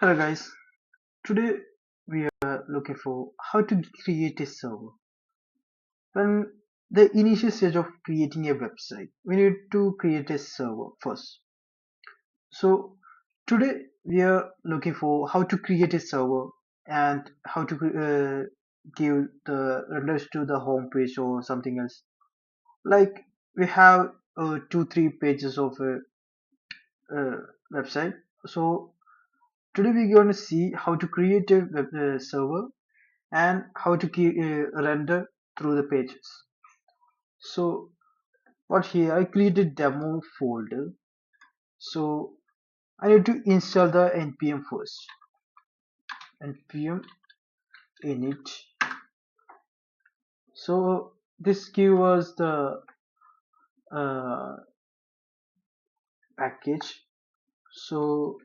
Hello guys, today we are looking for how to create a server. When the initial stage of creating a website, we need to create a server first. So today we are looking for how to create a server and how to give the renders to the home page or something else. Like we have 2-3 pages of a website. So today we're going to see how to create a server and how to render through the pages. So what here I created demo folder. So I need to install the npm first. Npm init. So this give us the uh, package. So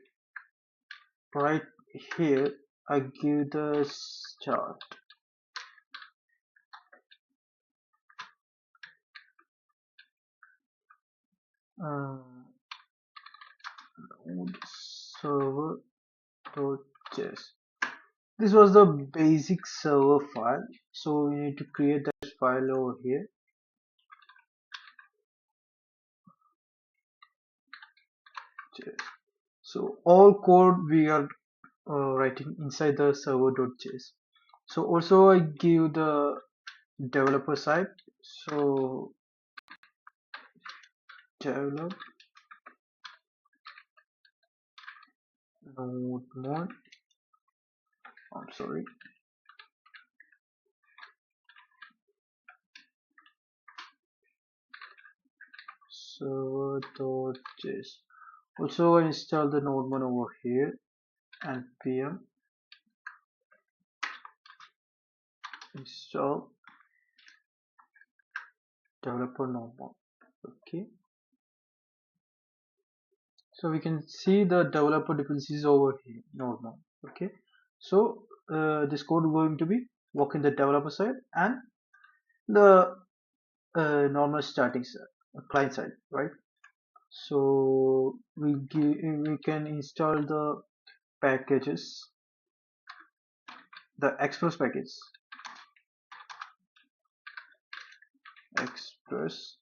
right here I give the start. Uh, Node server.js. This was the basic server file, so we need to create that file over here. So all code we are writing inside the server.js. So also I give the developer side. So develop node mod. I'm sorry. Server.js. Also I install the node mod over here and npm install developer node mod. Okay. So we can see the developer dependencies over here node mod. Okay. So this code going to be work in the developer side and the normal starting side, client side, right? So we can install the packages, the express package, express.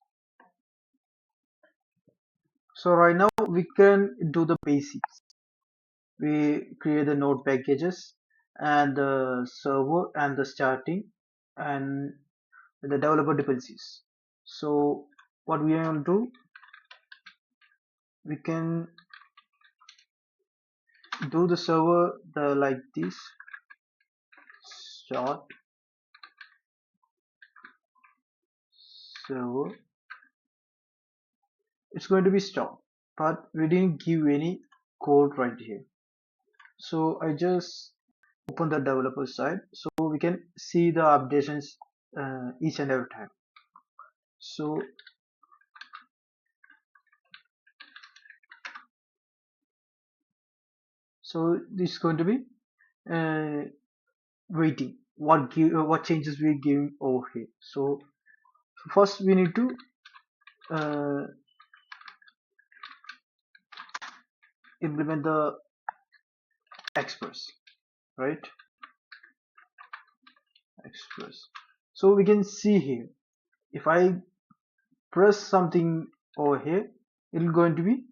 So right now we can do the basics. We create the node packages and the server and the starting and the developer dependencies. So what we want to do, we can do the server the like this start server. It's going to be stop, but we didn't give any code right here. So I just open the developer side so we can see the updations each and every time. So this is going to be uh, waiting what changes we give over here. So first we need to uh, implement the express, right? Express. So we can see here if I press something over here, it is going to be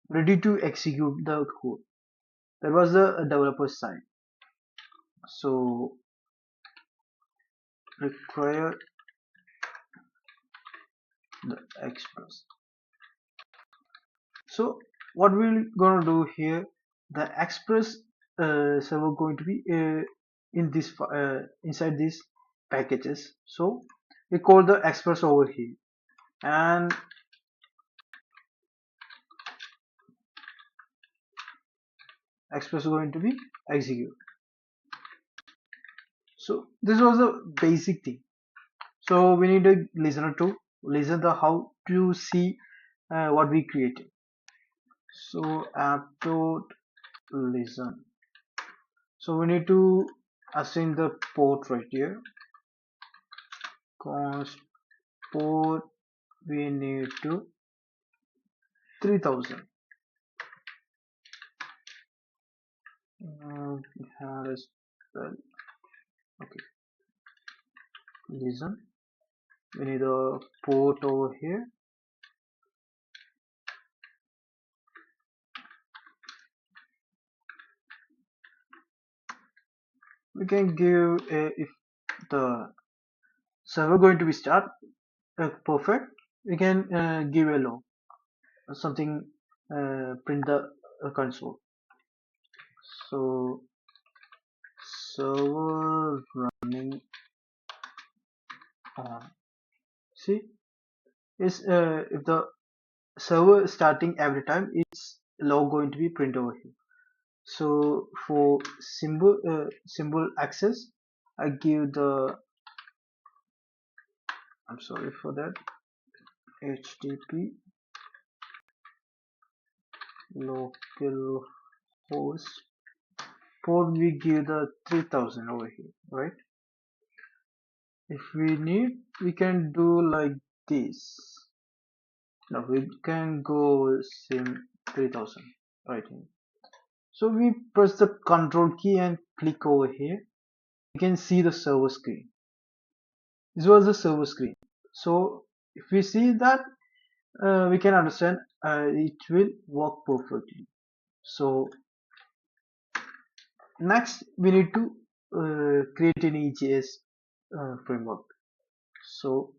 ready to execute the code. That was the developer side. So require the express. So what we're gonna do here, the express server going to be in this inside these packages. So we call the express over here, and express is going to be execute. So this was the basic thing. So we need a listener to listen the how to see what we created. So app dot listen. So we need to assign the port right here. Const port we need to 3000. We have a spell. Okay, listen. We need a port over here. We can give a, if the server going to be start perfect, we can give a log something, print the console. So server running on. See, is if the server starting every time, it's log going to be print over here. So for symbol access, I give the, I'm sorry for that, HTTP localhost port, we give the 3000 over here, right? If we need, we can do like this. Now we can go sim 3000 right here. So we press the control key and click over here. You can see the server screen. This was the server screen. So if we see that, we can understand it will work perfectly. So next we need to create an EJS framework. So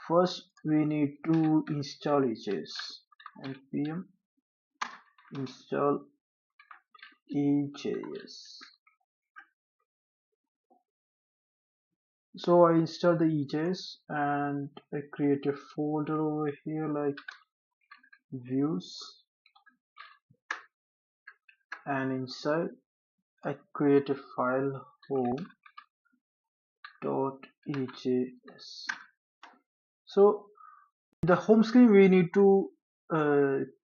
first we need to install EJS. npm install EJS. So I install the EJS and I create a folder over here like views, and inside I create a file home.ejs. So the home screen we need to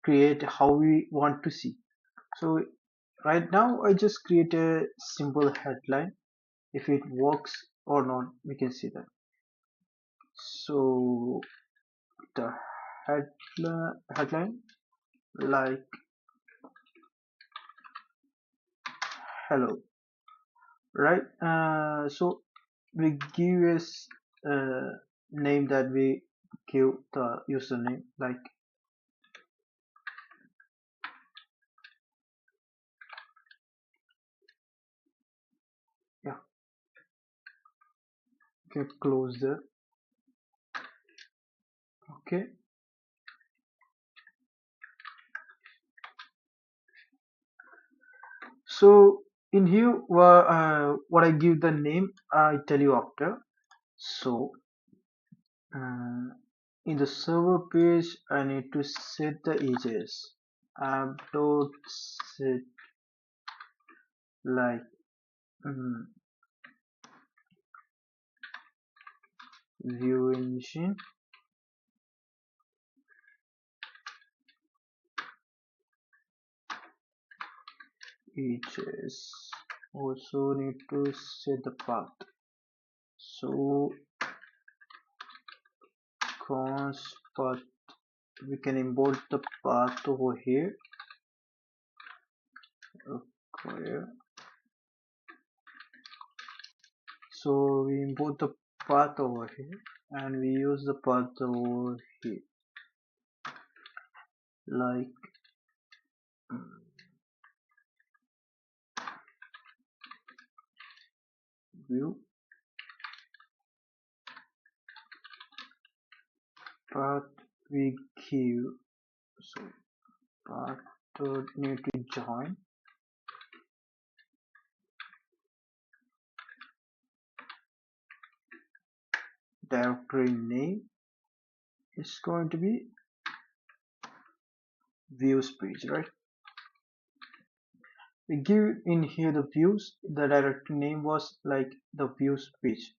create how we want to see. So right now I just create a simple headline. If it works or not, we can see that. So the headline like hello, right? So we give us name that we give the username like, yeah, okay, close there. Okay, so in here what I give the name I tell you after. So uh, in the server page I need to set the EJS app.set like um, view engine EJS. Also need to set the path. So const path, we can import the path over here. Okay. So we import the path over here and we use the path over here like view path we give. So path need to join directory name is going to be views page, right? We give in here the views, the directory name was like the views page.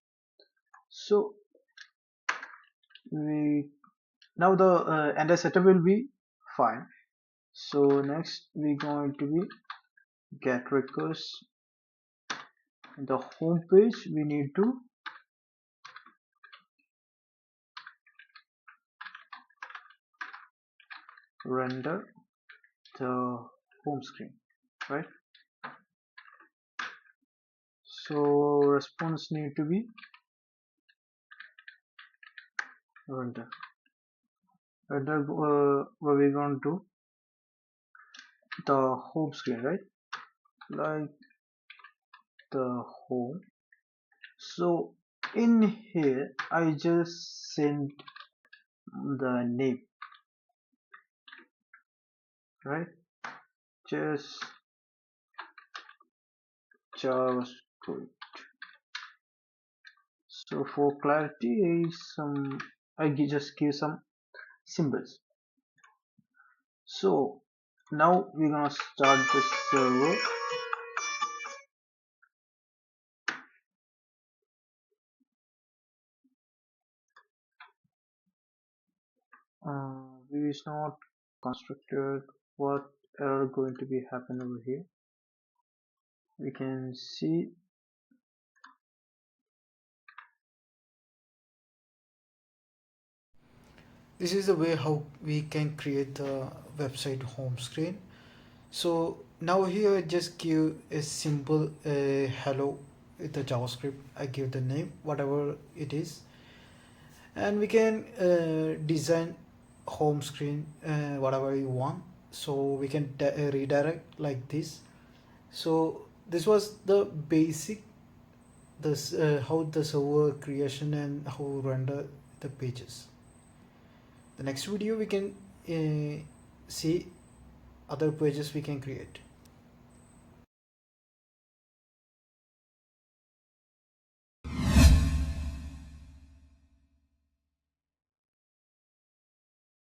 So we now the entire setup will be fine. So next we going to be get request. In the home page we need to render the home screen, right? So response need to be render. Render what we going to the home screen, right? Like the home. So in here I just sent the name, right? Just JavaScript. So for clarity, just give some symbols. So now we're gonna start the server. View is not constructed. What error going to be happen over here? We can see This is the way how we can create the website home screen. So now here just give a simple hello with the JavaScript. I give the name whatever it is, and we can design home screen whatever you want. So we can redirect like this. So this was the basic this how the server creation and how render the pages. The next video we can see other pages we can create.